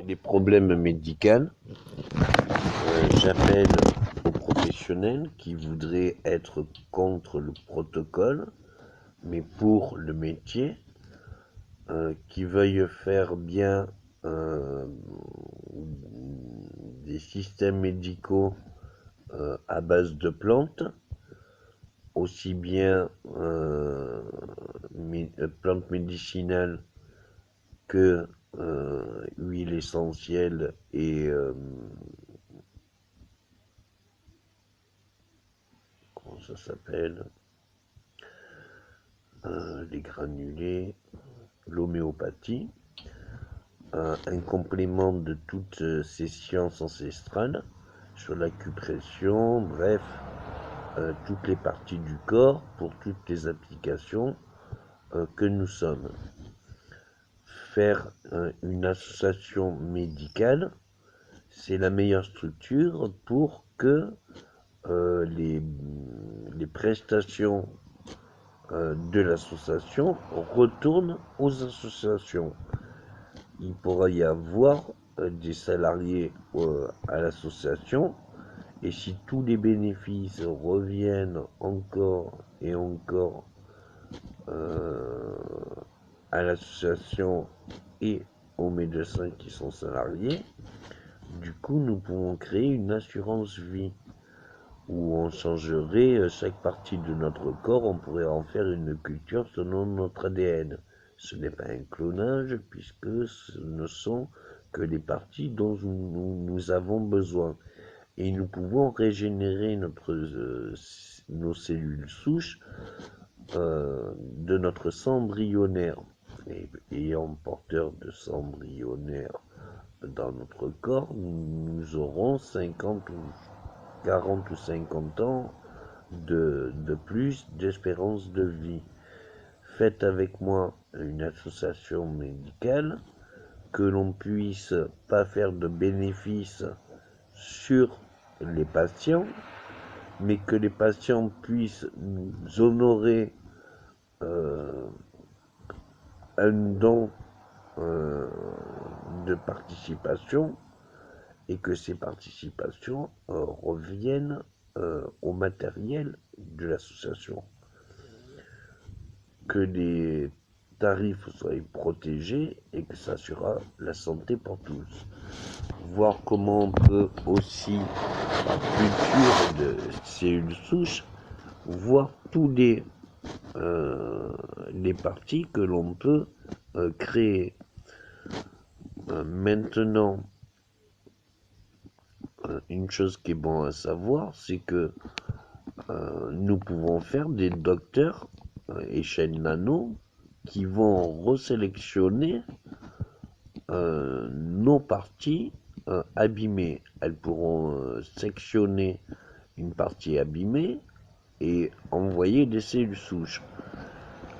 des problèmes médicaux, j'appelle aux professionnels qui voudraient être contre le protocole, mais pour le métier, qui veuillent faire bien euh, des systèmes médicaux à base de plantes, aussi bien plantes médicinales que huile essentielle et comment ça s'appelle, les granulés, l'homéopathie, un complément de toutes ces sciences ancestrales sur l'acupression, bref, toutes les parties du corps pour toutes les applications que nous sommes. Faire une association médicale, c'est la meilleure structure pour que les prestations de l'association retournent aux associations. Il pourra y avoir des salariés à l'association, et si tous les bénéfices reviennent encore et encore à l'association et aux médecins qui sont salariés, du coup nous pouvons créer une assurance vie où on changerait chaque partie de notre corps, on pourrait en faire une culture selon notre ADN. Ce n'est pas un clonage puisque ce ne sont que les parties dont nous avons besoin. Et nous pouvons régénérer nos cellules souches de notre sang embryonnaire. Et ayant porteur de sang embryonnaire dans notre corps, nous aurons 50 ou 40 ou 50 ans de plus d'espérance de vie. Faites avec moi une association médicale, que l'on puisse pas faire de bénéfices sur les patients, mais que les patients puissent nous honorer un don de participation et que ces participations reviennent au matériel de l'association. Que les tarifs soient protégés et que ça assurera la santé pour tous. Voir comment on peut aussi, par culture de cellules souches, voir tous les parties que l'on peut créer. Maintenant, une chose qui est bon à savoir, c'est que nous pouvons faire des docteurs échelle nano qui vont resélectionner nos parties abîmées. Elles pourront sectionner une partie abîmée et envoyer des cellules souches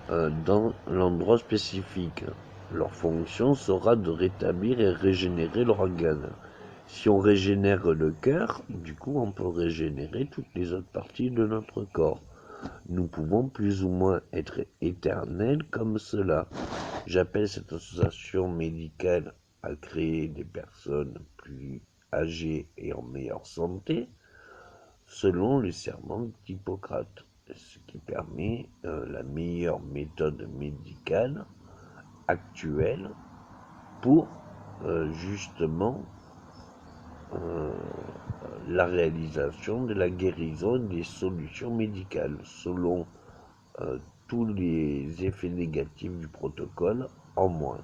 dans l'endroit spécifique. Leur fonction sera de rétablir et régénérer l'organe. Si on régénère le cœur, du coup on peut régénérer toutes les autres parties de notre corps. Nous pouvons plus ou moins être éternels comme cela. J'appelle cette association médicale à créer des personnes plus âgées et en meilleure santé, selon le serment d'Hippocrate, ce qui permet la meilleure méthode médicale actuelle pour justement la réalisation de la guérison des solutions médicales, selon tous les effets négatifs du protocole en moins.